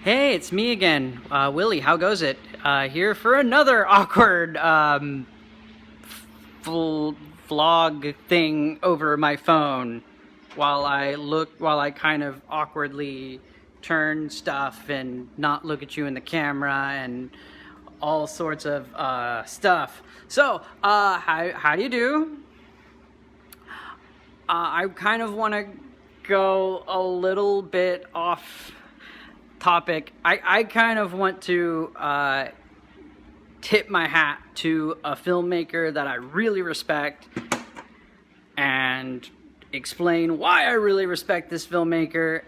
Hey, it's me again, Willie. How goes it? Here for another awkward vlog thing over my phone, while I kind of awkwardly turn stuff and not look at you in the camera and all sorts of stuff. So, how do you do? I kind of want to go a little bit off topic. I kind of want to tip my hat to a filmmaker that I really respect and explain why I really respect this filmmaker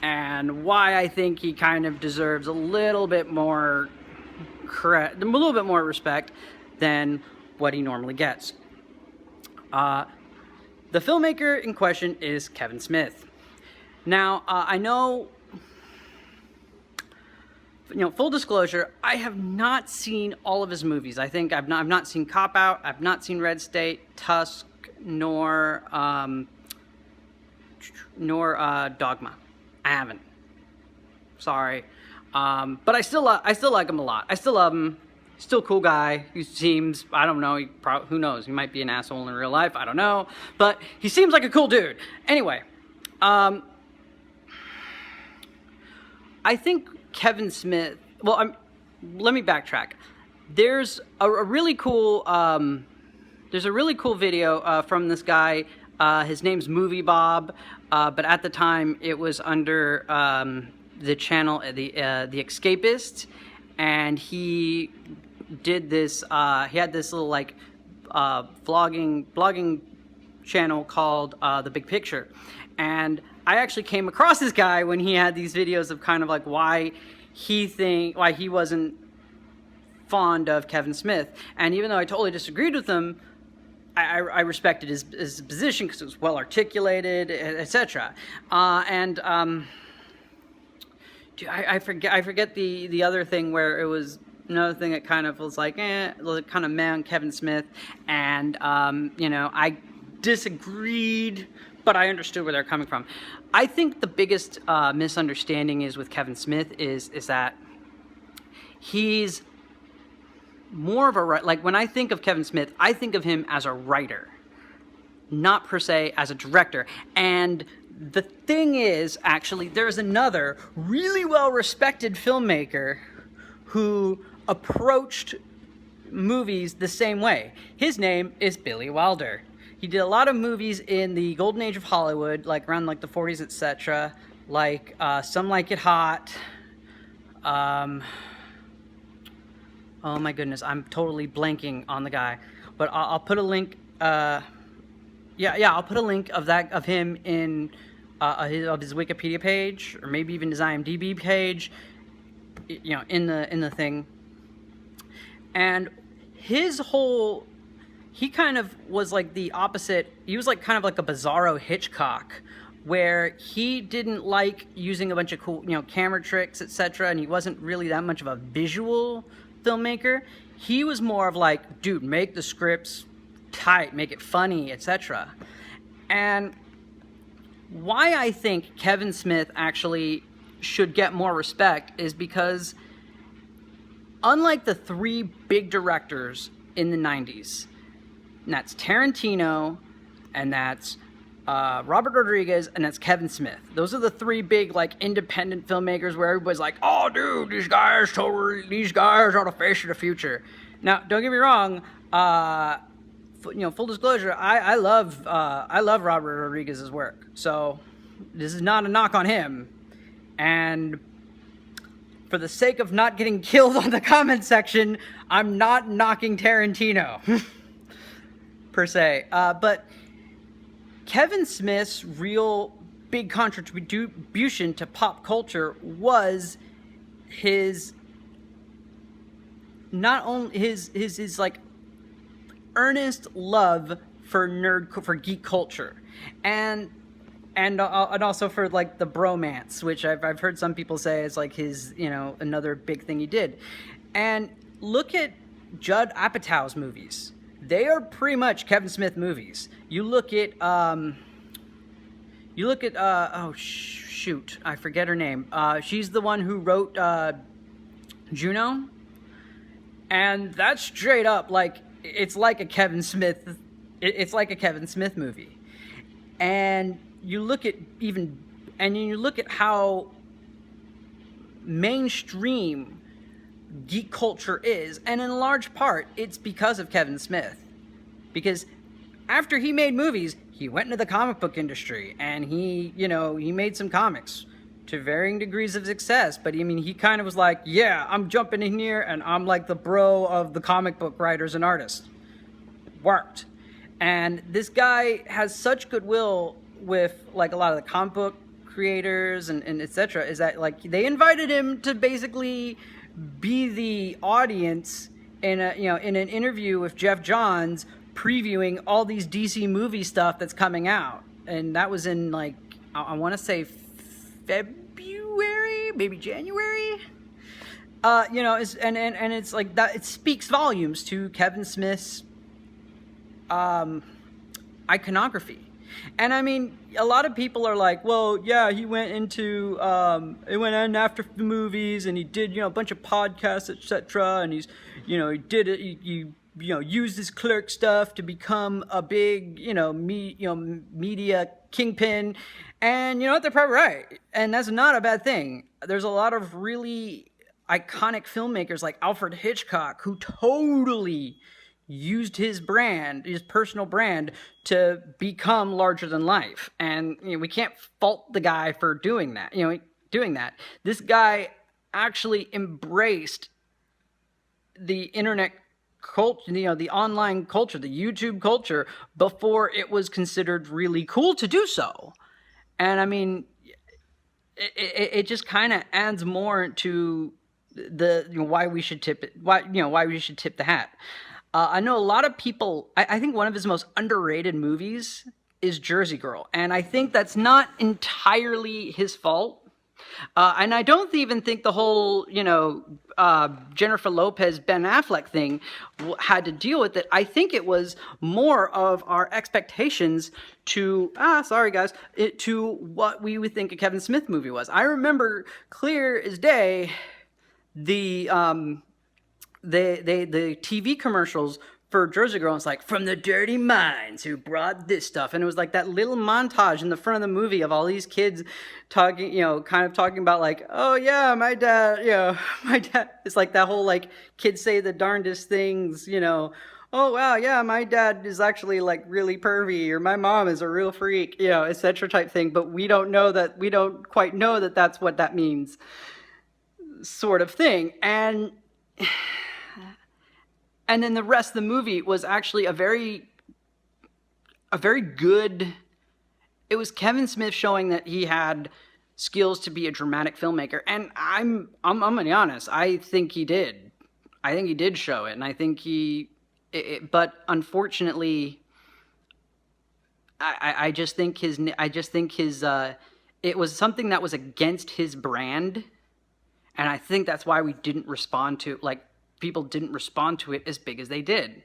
and why I think he kind of deserves a little bit more respect than what he normally gets. The filmmaker in question is Kevin Smith. Now, I know, full disclosure, I have not seen all of his movies. I think I've not seen Cop Out, I've not seen Red State, Tusk, nor Dogma. I haven't. Sorry, but I still like him a lot. I still love him. Still cool guy. He seems, I don't know, who knows? He might be an asshole in real life. I don't know, but he seems like a cool dude. Anyway, I think Kevin Smith. Well, let me backtrack. There's a really cool. There's a really cool video from this guy. His name's Movie Bob, but at the time it was under the channel the Escapist, and he did this. He had this little blogging channel called The Big Picture, and I actually came across this guy when he had these videos of kind of like why he wasn't fond of Kevin Smith. And even though I totally disagreed with him, I respected his position because it was well articulated, etc. I forget the other thing where it was another thing that kind of was like kind of meh on Kevin Smith, and I disagreed, but I understood where they're coming from. I think the biggest misunderstanding is with Kevin Smith is that he's more of a like when I think of Kevin Smith, I think of him as a writer, not per se as a director. And the thing is, actually, there's another really well-respected filmmaker who approached movies the same way. His name is Billy Wilder. He did a lot of movies in the golden age of Hollywood, like around like the 40s, etc. Like Some Like It Hot. Oh my goodness, I'm totally blanking on the guy, but I'll put a link. I'll put a link of him in his Wikipedia page, or maybe even his IMDb page. In the thing. And his whole, he kind of was like the opposite. He was like kind of like a bizarro Hitchcock, where he didn't like using a bunch of cool, camera tricks, etc. And he wasn't really that much of a visual filmmaker. He was more of like, dude, make the scripts tight, make it funny, etc. And why I think Kevin Smith actually should get more respect is because, unlike the three big directors in the 90s, and that's Tarantino, and that's Robert Rodriguez, and that's Kevin Smith. Those are the three big, like, independent filmmakers where everybody's like, oh, dude, these guys are the face of the future. Now, don't get me wrong, full disclosure, I love Robert Rodriguez's work, so this is not a knock on him. And for the sake of not getting killed on the comment section, I'm not knocking Tarantino, per se. But Kevin Smith's real big contribution to pop culture was his like earnest love for geek culture, and also for like the bromance, which I've heard some people say is like his another big thing he did. And look at Judd Apatow's movies. They are pretty much Kevin Smith movies. You look at You look at shoot, I forget her name. She's the one who wrote Juno, and that's straight up like it's like a Kevin Smith. It's like a Kevin Smith movie, and you look at you look at how mainstream geek culture is, and in large part, it's because of Kevin Smith. Because after he made movies, he went into the comic book industry, and he made some comics to varying degrees of success. But I mean, he kind of was like, yeah, I'm jumping in here, and I'm like the bro of the comic book writers and artists. Worked. And this guy has such goodwill with like a lot of the comic book creators and etc. Is that like they invited him to basically be the audience in in an interview with Jeff Johns previewing all these DC movie stuff that's coming out, and that was in like I want to say February, maybe January. And it's like that. It speaks volumes to Kevin Smith's iconography. And I mean, a lot of people are like, well, yeah, he went into it went in after the movies, and he did a bunch of podcasts, etc. And he's he did it. He used his clerk stuff to become a big media kingpin. And you know what? They're probably right, and that's not a bad thing. There's a lot of really iconic filmmakers like Alfred Hitchcock who totally used his brand, his personal brand, to become larger than life. And we can't fault the guy for doing that. This guy actually embraced the internet culture, the online culture, the YouTube culture, before it was considered really cool to do so. And I mean, it just kind of adds more to the why we should tip it, why we should tip the hat. I know a lot of people. I think one of his most underrated movies is Jersey Girl, and I think that's not entirely his fault. And I don't even think the whole, Jennifer Lopez, Ben Affleck thing had to deal with it. I think it was more of our expectations to, to what we would think a Kevin Smith movie was. I remember clear as day the TV commercials for Jersey Girl. It's like, from the dirty minds who brought this stuff, and it was like that little montage in the front of the movie of all these kids talking, kind of talking about like, oh yeah, my dad. It's like that whole like kids say the darndest things, oh wow, yeah, my dad is actually like really pervy, or my mom is a real freak, etc. type thing. But we don't quite know that that's what that means, sort of thing. And then the rest of the movie was actually a very good. It was Kevin Smith showing that he had skills to be a dramatic filmmaker, and I'm gonna be honest. I think he did. I think he did show it, and I think but unfortunately, I just think his. It was something that was against his brand, and I think that's why we didn't respond to people didn't respond to it as big as they did.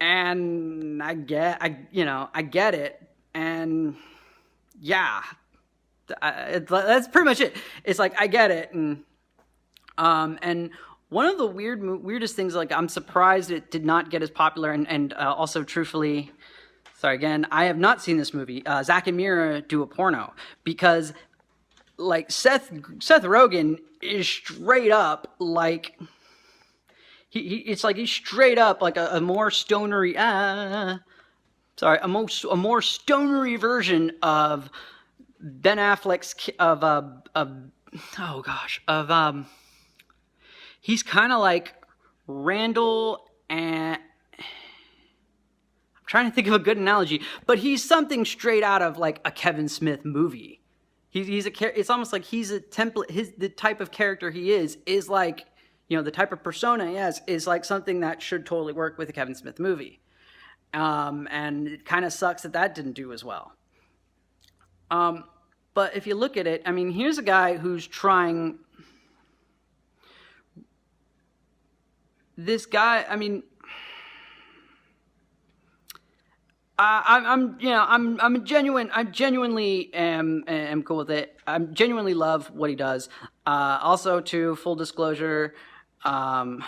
And I get it. And yeah, that's pretty much it. It's like, I get it. And one of the weirdest things, like, I'm surprised it did not get as popular. And also, truthfully, sorry again, I have not seen this movie. Zack and Mira do a porno, because like Seth Rogen is straight up like, it's like he's straight up like a more stonery, a more stonery version of Ben Affleck's he's kind of like Randall, and I'm trying to think of a good analogy, but he's something straight out of like a Kevin Smith movie. It's almost like he's a template. The type of character he is like, the type of persona he has is like something that should totally work with a Kevin Smith movie. And it kind of sucks that didn't do as well. But if you look at it, I mean, here's a guy who's trying. This guy, I mean, I'm a genuine. I genuinely am cool with it. I genuinely love what he does. Also, to full disclosure, I've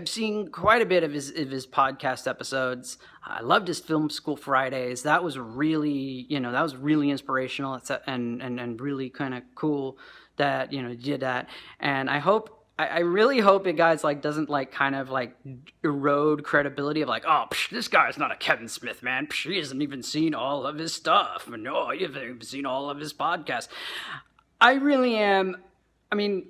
seen quite a bit of his podcast episodes. I loved his Film School Fridays. That was really inspirational. And really kind of cool that he did that. And I really hope it guys like doesn't like kind of like erode credibility of like, oh, this guy's not a Kevin Smith, man. He hasn't even seen all of his stuff. No, you haven't even seen all of his podcasts. I really am. I mean,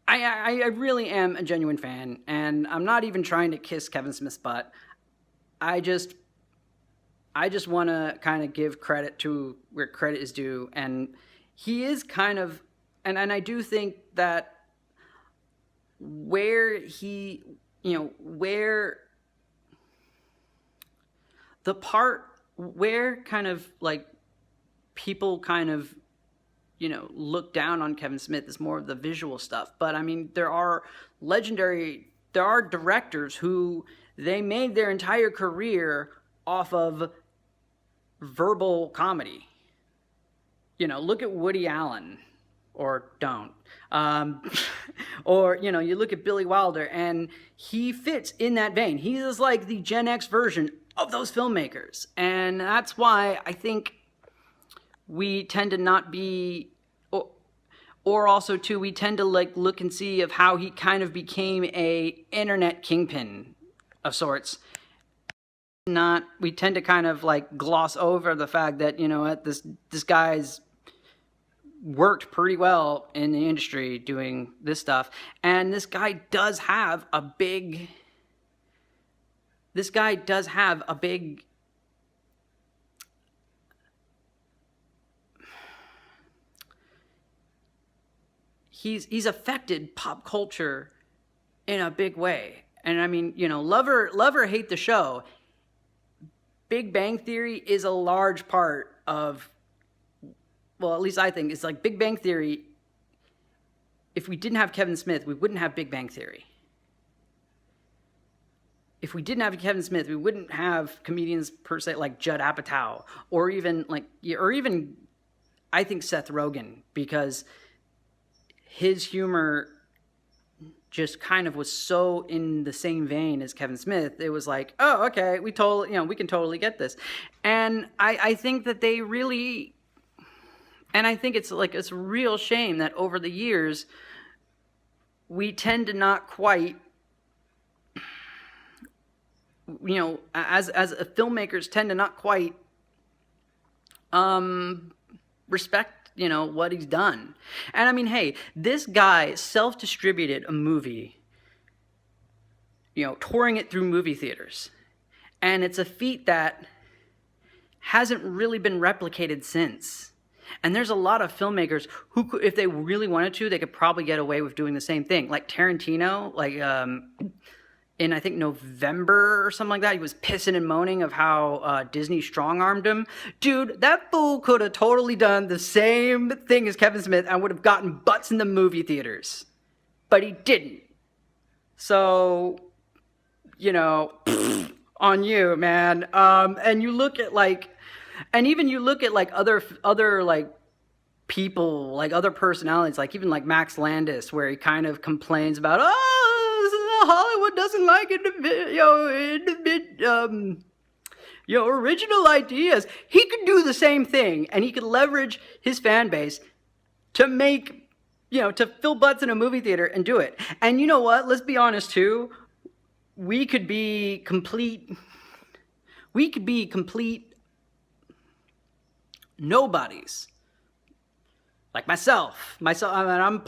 I really am a genuine fan, and I'm not even trying to kiss Kevin Smith's butt. I just want to kind of give credit to where credit is due, and he is kind of, and I do think that where kind of like people kind of look down on Kevin Smith is more of the visual stuff. But I mean, there are directors who they made their entire career off of verbal comedy. Look at Woody Allen, or don't. Or, you look at Billy Wilder, and he fits in that vein. He is like the Gen X version of those filmmakers. And that's why I think we tend to not be, or also too, we tend to like look and see of how he kind of became a internet kingpin of sorts. We tend to kind of like gloss over the fact that, this guy's worked pretty well in the industry doing this stuff. And this guy does have a big he's affected pop culture in a big way. And I mean, love or hate the show, Big Bang Theory is a large part of, well, at least I think, it's like Big Bang Theory. If we didn't have Kevin Smith, we wouldn't have Big Bang Theory. If we didn't have Kevin Smith, we wouldn't have comedians per se like Judd Apatow, or even I think Seth Rogen, because his humor just kind of was so in the same vein as Kevin Smith. It was like, oh, okay, we can totally get this. And I think that they really, and I think it's a real shame that over the years, we tend to not quite, as filmmakers tend to not quite respect what he's done. And I mean, hey, this guy self-distributed a movie, touring it through movie theaters. And it's a feat that hasn't really been replicated since. And there's a lot of filmmakers who, if they really wanted to, they could probably get away with doing the same thing. Like Tarantino, in I think November or something like that, he was pissing and moaning of how Disney strong-armed him. Dude, that fool could have totally done the same thing as Kevin Smith and would have gotten butts in the movie theaters. But he didn't. So, on you, man. And you look at other people, like other personalities, like even like Max Landis, where he kind of complains about, Hollywood doesn't like original ideas. He could do the same thing, and he could leverage his fan base to make, to fill butts in a movie theater and do it. And you know what? Let's be honest too. We could be complete nobodies. Like myself, I'm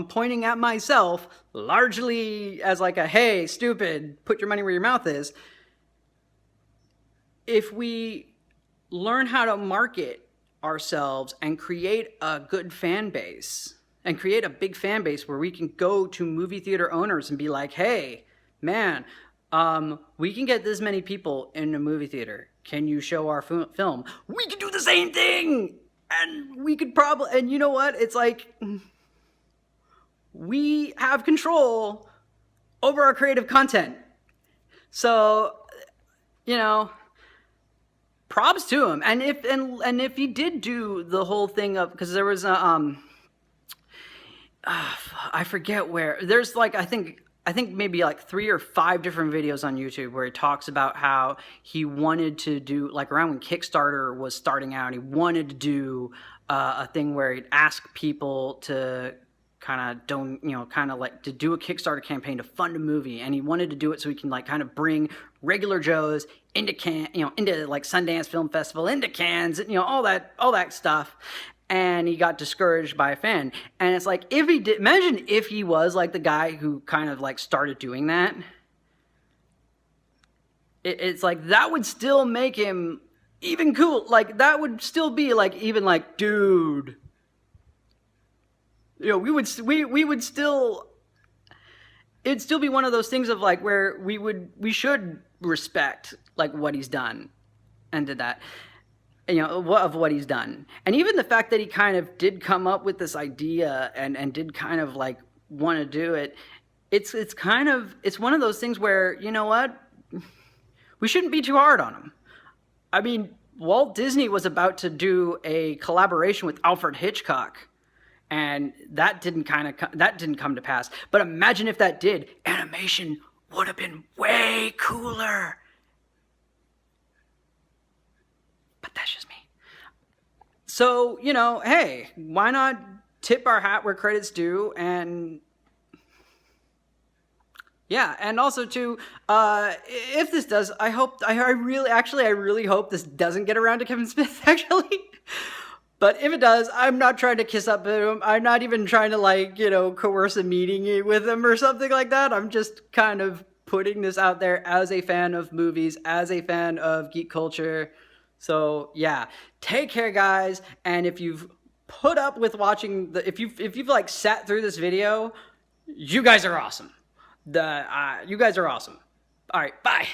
pointing at myself largely as like a, hey, stupid, put your money where your mouth is. If we learn how to market ourselves and create a good fan base, and create a big fan base where we can go to movie theater owners and be like, hey, man, we can get this many people in a movie theater. Can you show our film? We can do the same thing! And we could probably, and you know what? It's like, we have control over our creative content. So, you know, props to him. And if he did do the whole thing of, because there was a I forget where. There's like I think maybe like 3 or 5 different videos on YouTube where he talks about how he wanted to do, like around when Kickstarter was starting out, he wanted to do a thing where he'd ask people to kind of don't, kind of like to do a Kickstarter campaign to fund a movie, and he wanted to do it so he can like kind of bring regular Joes into into like Sundance Film Festival, into Cannes, all that stuff. And he got discouraged by a fan. And it's like, if he did, imagine if he was like the guy who kind of like started doing that. It's like, that would still make him even cool. Like, that would still be like, even like, dude, we would still, it'd still be one of those things of like, where we should respect like what he's done and did that. Of what he's done. And even the fact that he kind of did come up with this idea and did kind of like want to do it, it's one of those things where, you know what, we shouldn't be too hard on him. I mean, Walt Disney was about to do a collaboration with Alfred Hitchcock, and that didn't come to pass. But imagine if that did, animation would have been way cooler. But that's just me. So, hey, why not tip our hat where credit's due? And yeah, and also too, if this does, I really hope this doesn't get around to Kevin Smith, actually. But if it does, I'm not trying to kiss up to him. I'm not even trying to coerce a meeting with him or something like that. I'm just kind of putting this out there as a fan of movies, as a fan of geek culture. So yeah, take care, guys. And if you've put up with watching if you've like sat through this video, you guys are awesome. You guys are awesome. All right, bye.